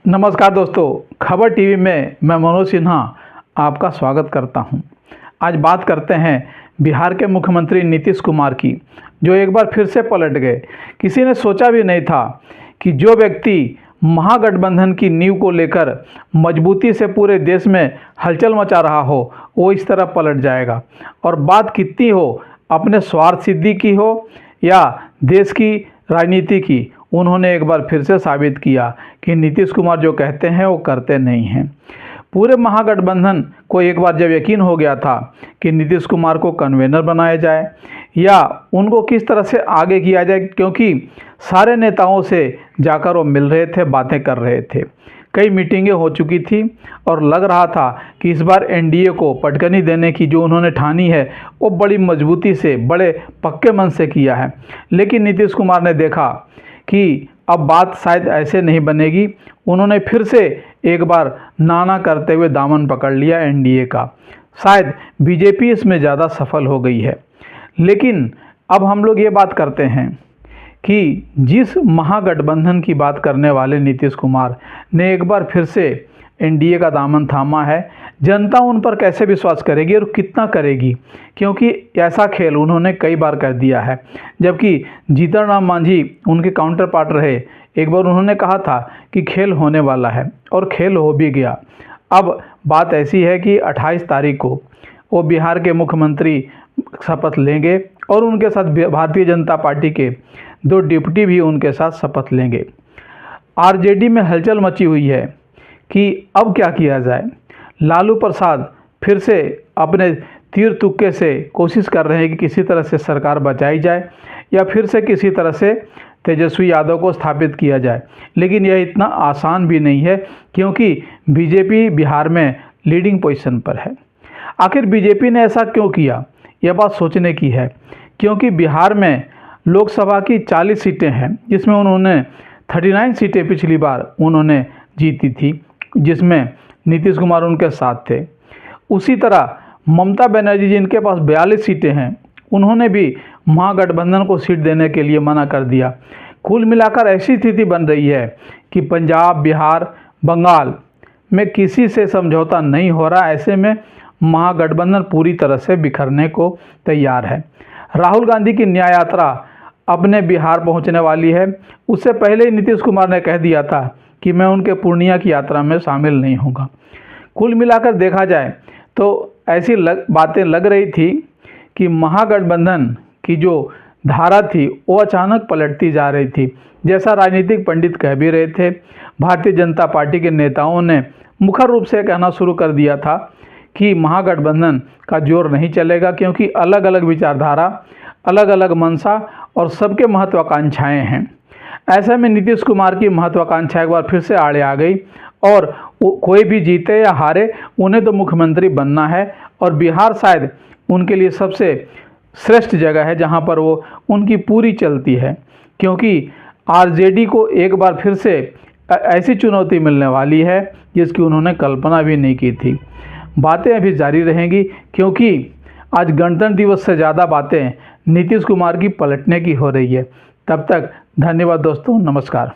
नमस्कार दोस्तों, खबर टीवी में मैं मनोज सिन्हा आपका स्वागत करता हूं। आज बात करते हैं बिहार के मुख्यमंत्री नीतीश कुमार की, जो एक बार फिर से पलट गए। किसी ने सोचा भी नहीं था कि जो व्यक्ति महागठबंधन की नींव को लेकर मजबूती से पूरे देश में हलचल मचा रहा हो, वो इस तरह पलट जाएगा। और बात कितनी हो, अपने स्वार्थ सिद्धि की हो या देश की राजनीति की, उन्होंने एक बार फिर से साबित किया कि नीतीश कुमार जो कहते हैं वो करते नहीं हैं। पूरे महागठबंधन को एक बार जब यकीन हो गया था कि नीतीश कुमार को कन्वेनर बनाया जाए या उनको किस तरह से आगे किया जाए, क्योंकि सारे नेताओं से जाकर वो मिल रहे थे, बातें कर रहे थे, कई मीटिंगें हो चुकी थी और लग रहा था कि इस बार एनडीए को पटकनी देने की जो उन्होंने ठानी है वो बड़ी मजबूती से, बड़े पक्के मन से किया है। लेकिन नीतीश कुमार ने देखा कि अब बात शायद ऐसे नहीं बनेगी। उन्होंने फिर से एक बार नाना करते हुए दामन पकड़ लिया एनडीए का। शायद बीजेपी इसमें ज़्यादा सफल हो गई है। लेकिन अब हम लोग ये बात करते हैं कि जिस महागठबंधन की बात करने वाले नीतीश कुमार ने एक बार फिर से एनडीए का दामन थामा है, जनता उन पर कैसे विश्वास करेगी और कितना करेगी, क्योंकि ऐसा खेल उन्होंने कई बार कर दिया है। जबकि जीतन राम मांझी उनके काउंटर पार्ट रहे, एक बार उन्होंने कहा था कि खेल होने वाला है और खेल हो भी गया। अब बात ऐसी है कि 28 तारीख को वो बिहार के मुख्यमंत्री शपथ लेंगे और उनके साथ भारतीय जनता पार्टी के 2 डिप्टी भी उनके साथ शपथ लेंगे। आरजेडी में हलचल मची हुई है कि अब क्या किया जाए। लालू प्रसाद फिर से अपने तीर तुक्के से कोशिश कर रहे हैं कि किसी तरह से सरकार बचाई जाए या फिर से किसी तरह से तेजस्वी यादव को स्थापित किया जाए। लेकिन यह इतना आसान भी नहीं है, क्योंकि बीजेपी बिहार में लीडिंग पोजीशन पर है। आखिर बीजेपी ने ऐसा क्यों किया, यह बात सोचने की है। क्योंकि बिहार में लोकसभा की 40 सीटें हैं, जिसमें उन्होंने 39 सीटें पिछली बार उन्होंने जीती थी, जिसमें नीतीश कुमार उनके साथ थे। उसी तरह ममता बनर्जी जिनके पास 42 सीटें हैं, उन्होंने भी महागठबंधन को सीट देने के लिए मना कर दिया। कुल मिलाकर ऐसी स्थिति बन रही है कि पंजाब, बिहार, बंगाल में किसी से समझौता नहीं हो रहा। ऐसे में महागठबंधन पूरी तरह से बिखरने को तैयार है। राहुल गांधी की न्याय यात्रा अपने बिहार पहुंचने वाली है। उससे पहले ही नीतीश कुमार ने कह दिया था कि मैं उनके पूर्णिया की यात्रा में शामिल नहीं होगा। कुल मिलाकर देखा जाए तो ऐसी बातें लग रही थी कि महागठबंधन की जो धारा थी वो अचानक पलटती जा रही थी। जैसा राजनीतिक पंडित कह भी रहे थे, भारतीय जनता पार्टी के नेताओं ने मुखर रूप से कहना शुरू कर दिया था कि महागठबंधन का जोर नहीं चलेगा, क्योंकि अलग अलग विचारधारा, अलग अलग मंशा और सबके महत्वाकांक्षाएं हैं। ऐसे में नीतीश कुमार की महत्वाकांक्षा एक बार फिर से आड़े आ गई और कोई भी जीते या हारे, उन्हें तो मुख्यमंत्री बनना है। और बिहार शायद उनके लिए सबसे श्रेष्ठ जगह है जहां पर वो उनकी पूरी चलती है, क्योंकि आरजेडी को एक बार फिर से ऐसी चुनौती मिलने वाली है जिसकी उन्होंने कल्पना भी नहीं की थी। बातें अभी जारी रहेंगी, क्योंकि आज गणतंत्र दिवस से ज़्यादा बातें नीतीश कुमार की पलटने की हो रही है। तब तक धन्यवाद दोस्तों, नमस्कार।